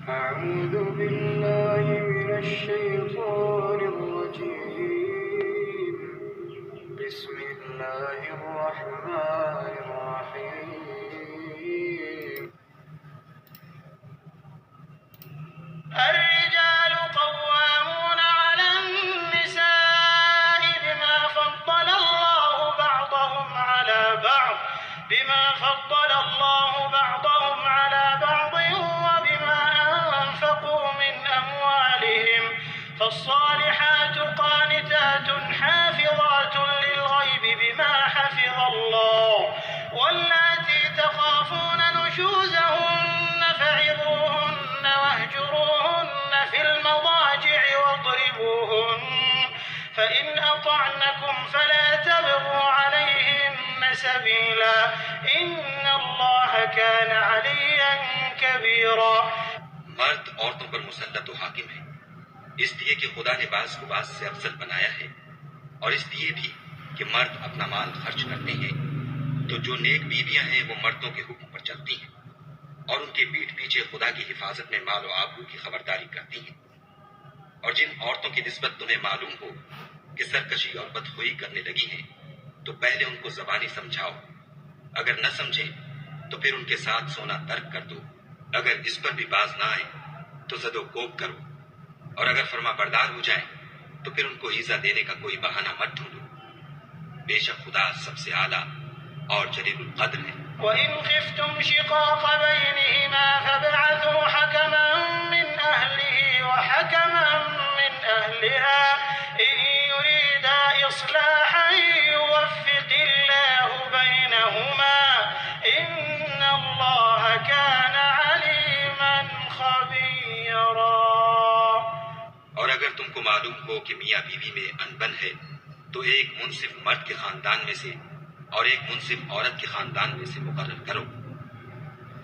أعوذ بالله من الشيطان الرجيم. بسم الله الرحمن الرحيم. الرجال قوامون على النساء بما فضل الله بعضهم على بعض وبما أنفقوا من أموالهم فالصالحات قانتات حافظات للغيب بما حفظ الله واللاتي تخافون نشوزهن فعظوهن واهجروهن في المضاجع واضربوهن فإن أطعنكم فلا تبغوا عليهن سبيلا إن الله كان عليا كبيرا. مرد عورتوں پر مسلط و حاکم ہے، اس لیے کہ خدا نے بعض کو بعض سے افضل بنایا ہے، اور اس لیے بھی کہ مرد اپنا مال خرچ کرتے ہیں، تو جو نیک بیویاں ہیں وہ مردوں کے حکم پر چلتی ہیں اور ان کے پیٹھ پیچھے خدا کی حفاظت میں مال و آبرو کی خبرداری کرتی ہیں. اور جن عورتوں کی نسبت تمہیں معلوم ہو کہ سرکشی اور بدخوئی کرنے لگی ہیں تو پہلے ان کو زبانی سمجھاؤ، اگر نہ سمجھیں تو پھر ان کے ساتھ سونا ترک کر دو، اگر اس پر بھی باز نہ آئے تو زد و کوب کرو، اور اگر فرما بردار ہو جائیں تو پھر ان کو ایذا دینے کا کوئی بہانہ مت ڈھونڈو، بے شک خدا سب سے اعلیٰ اور جلیل القدر ہے. وَإِنْ خِفْتُمْ شِقَاقَ بَيْنِهِمَا فَابْعَثُوا حَكَمًا مِّنْ أَهْلِهِ وَحَكَمًا مِّنْ أَهْلِهَا إِن يُرِيدَا إِصْلَاحًا يُوَفِّقِ اللَّهُ بَيْنَهُمَا إِنَّ اللَّهَ كَانَ عَلِيمًا خَبِيرًا. اور اگر تم کو معلوم ہو کہ میاں بیوی میں انبن ہے تو ایک منصف مرد کے خاندان میں سے اور ایک منصف عورت کے خاندان میں سے مقرر کرو.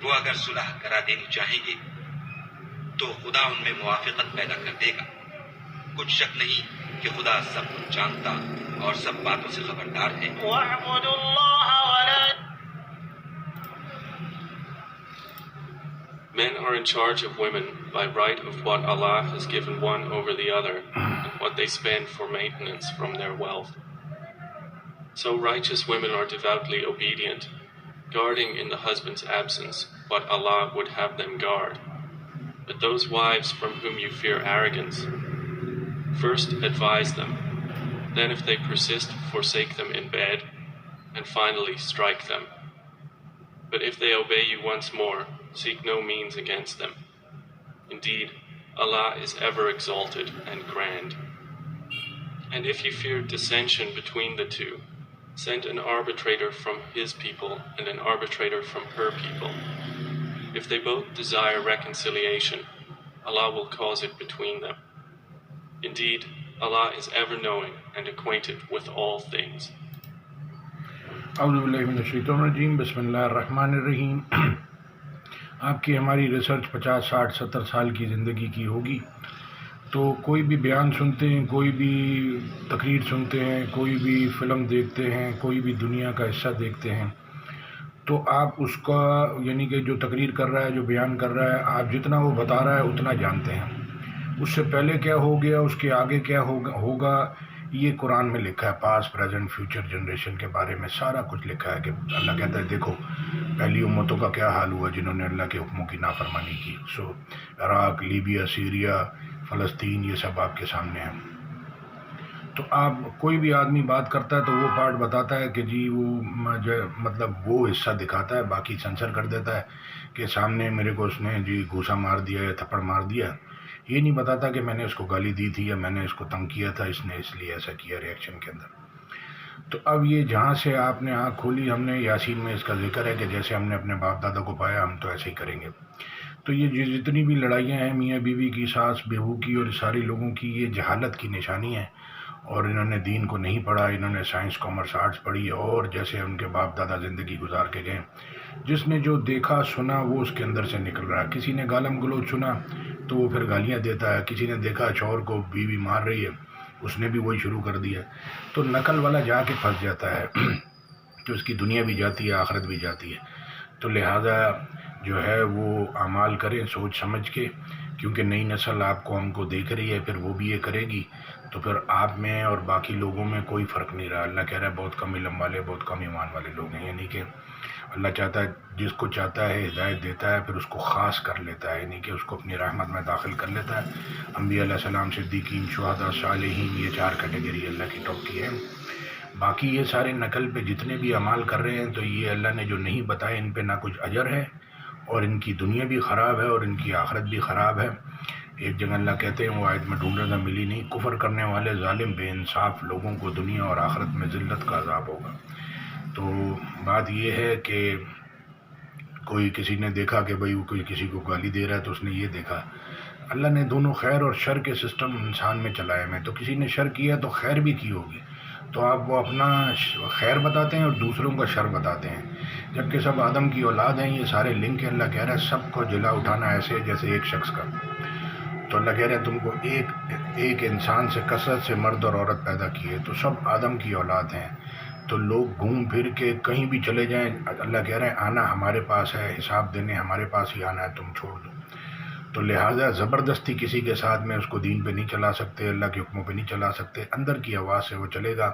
وہ اگر صلح کرا دینی چاہیں گے تو خدا ان میں موافقت پیدا کر دے گا. کچھ شک نہیں کہ خدا سب کچھ جانتا اور سب باتوں سے خبردار ہے. وَاعْبُدُوا اللَّهَ وَلَا Men are in charge of women by right of what Allah has given one over the other and what they spend for maintenance from their wealth. So righteous women are devoutly obedient, guarding in the husband's absence what Allah would have them guard. But those wives from whom you fear arrogance, first advise them, then if they persist, forsake them in bed, and finally strike them. But if they obey you once more, seek no means against them. Indeed, Allah is ever exalted and grand. And if you fear dissension between the two, send an arbitrator from his people and an arbitrator from her people. If they both desire reconciliation, Allah will cause it between them. Indeed, Allah is ever knowing and acquainted with all things. اعوذ باللہ من الشیطان الرجیم. بسم اللہ الرحمن الرحیم. آپ کی ہماری ریسرچ 50 60 70 سال کی زندگی کی ہوگی، تو کوئی بھی بیان سنتے ہیں، کوئی بھی تقریر سنتے ہیں، کوئی بھی فلم دیکھتے ہیں، کوئی بھی دنیا کا حصہ دیکھتے ہیں، تو آپ اس کا یعنی کہ جو تقریر کر رہا ہے، جو بیان کر رہا ہے، آپ جتنا وہ بتا رہا ہے اتنا جانتے ہیں. اس سے پہلے کیا ہو گیا، اس کے آگے کیا ہوگا، یہ قرآن میں لکھا ہے. پاسٹ پریزنٹ فیوچر جنریشن کے بارے میں سارا کچھ لکھا ہے کہ اللہ کہتا ہے دیکھو پہلی امتوں کا کیا حال ہوا جنہوں نے اللہ کے حکموں کی نافرمانی کی. عراق، لیبیا، سیریا، فلسطین، یہ سب آپ کے سامنے ہیں. تو آپ کوئی بھی آدمی بات کرتا ہے تو وہ پارٹ بتاتا ہے کہ جی وہ مطلب وہ حصہ دکھاتا ہے، باقی سنسر کر دیتا ہے کہ سامنے میرے کو اس نے جی گھوسا مار دیا یا تھپڑ مار دیا. یہ نہیں بتاتا کہ میں نے اس کو گالی دی تھی یا میں نے اس کو تنگ کیا تھا، اس نے اس لیے ایسا کیا ریئیکشن کے اندر. تو اب یہ جہاں سے آپ نے آنکھ کھولی، ہم نے یاسین میں اس کا ذکر ہے کہ جیسے ہم نے اپنے باپ دادا کو پایا ہم تو ایسے ہی کریں گے. تو یہ جتنی بھی لڑائیاں ہیں میاں بیوی کی، ساس بہو کی اور سارے لوگوں کی، یہ جہالت کی نشانی ہے. اور انہوں نے دین کو نہیں پڑھا، انہوں نے سائنس کامرس آرٹس پڑھی، اور جیسے ان کے باپ دادا زندگی گزار کے گئے، جس نے جو دیکھا سنا وہ اس کے اندر سے نکل رہا ہے. کسی نے گالم گلوچ سنا تو وہ پھر گالیاں دیتا ہے، کسی نے دیکھا شوہر کو بیوی مار رہی ہے اس نے بھی وہی شروع کر دیا. تو نقل والا جا کے پھنس جاتا ہے تو اس کی دنیا بھی جاتی ہے، آخرت بھی جاتی ہے. تو لہٰذا جو ہے وہ اعمال کریں سوچ سمجھ کے، کیونکہ نئی نسل آپ کو ہم کو دیکھ رہی ہے، پھر وہ بھی یہ کرے گی، تو پھر آپ میں اور باقی لوگوں میں کوئی فرق نہیں رہا۔ اللہ کہہ رہا ہے بہت کم علم والے، بہت کم ایمان والے لوگ ہیں، یعنی کہ اللہ چاہتا ہے جس کو چاہتا ہے ہدایت دیتا ہے، پھر اس کو خاص کر لیتا ہے، یعنی کہ اس کو اپنی رحمت میں داخل کر لیتا ہے۔ انبیاء علیہ السلام، صدیقین، شہداء، صالحین، یہ 4 کیٹیگری اللہ کی ٹاپ کی ہے۔ باقی یہ سارے نقل پہ جتنے بھی اعمال کر رہے ہیں تو یہ اللہ نے جو نہیں بتائے ان پہ نہ کچھ اجر ہے، اور ان کی دنیا بھی خراب ہے اور ان کی آخرت بھی خراب ہے۔ ایک جگہ اللہ کہتے ہیں، وہ آیت میں ڈھونڈ رہا تھا ملی نہیں، کفر کرنے والے ظالم بے انصاف لوگوں کو دنیا اور آخرت میں ذلت کا عذاب ہوگا۔ تو بات یہ ہے کہ کوئی کسی نے دیکھا کہ بھئی کوئی کسی کو گالی دے رہا ہے تو اس نے یہ دیکھا، اللہ نے دونوں خیر اور شر کے سسٹم انسان میں چلائے میں، تو کسی نے شر کیا تو خیر بھی کی ہوگی، تو آپ وہ اپنا خیر بتاتے ہیں اور دوسروں کا شر بتاتے ہیں، جبکہ سب آدم کی اولاد ہیں، یہ سارے لنک ہیں۔ اللہ کہہ رہا ہے سب کو جلا اٹھانا ایسے جیسے ایک شخص کا، تو اللہ کہہ رہے ہیں تم کو ایک انسان سے کثرت سے مرد اور عورت پیدا کیے، تو سب آدم کی اولاد ہیں، تو لوگ گھوم پھر کے کہیں بھی چلے جائیں، اللہ کہہ رہے ہیں آنا ہمارے پاس ہے، حساب دینے ہمارے پاس ہی آنا ہے، تم چھوڑ دو۔ تو لہٰذا زبردستی کسی کے ساتھ میں اس کو دین پہ نہیں چلا سکتے، اللہ کے حکموں پہ نہیں چلا سکتے، اندر کی آواز سے وہ چلے گا۔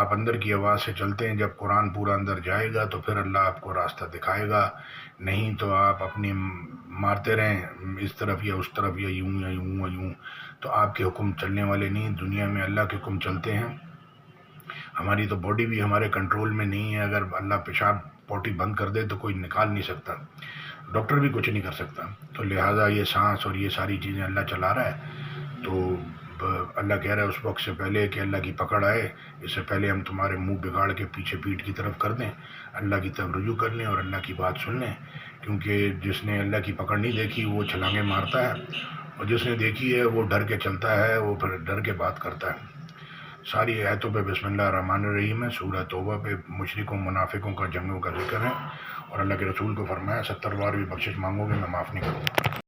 آپ اندر کی آواز سے چلتے ہیں، جب قرآن پورا اندر جائے گا تو پھر اللہ آپ کو راستہ دکھائے گا، نہیں تو آپ اپنی مارتے رہیں اس طرف یا اس طرف یا یوں یا یوں یا یوں، تو آپ کے حکم چلنے والے نہیں۔ دنیا میں اللہ کے حکم چلتے ہیں، ہماری تو باڈی بھی ہمارے کنٹرول میں نہیں ہے، اگر اللہ پیشاب پوٹی بند کر دے تو کوئی نکال نہیں سکتا، ڈاکٹر بھی کچھ نہیں کر سکتا، تو لہٰذا یہ سانس اور یہ ساری چیزیں اللہ چلا رہا ہے۔ تو اللہ کہہ رہا ہے اس وقت سے پہلے کہ اللہ کی پکڑ آئے، اس سے پہلے ہم تمہارے منہ بگاڑ کے پیچھے پیٹھ کی طرف کر دیں، اللہ کی طرف رجوع کر لیں اور اللہ کی بات سن لیں، کیونکہ جس نے اللہ کی پکڑ نہیں دیکھی وہ چھلانگیں مارتا ہے، اور جس نے دیکھی ہے وہ ڈر کے چلتا ہے، وہ پھر ڈر کے بات کرتا ہے۔ ساری آیتوں پہ بسم اللہ الرحمن الرحیم ہے۔ سورہ توبہ پہ مشرکوں منافقوں کا جنگوں کا ذکر ہے، اور اللہ کے رسول کو فرمایا 70 بار بھی بخشش مانگو گے میں معاف نہیں کروں گا۔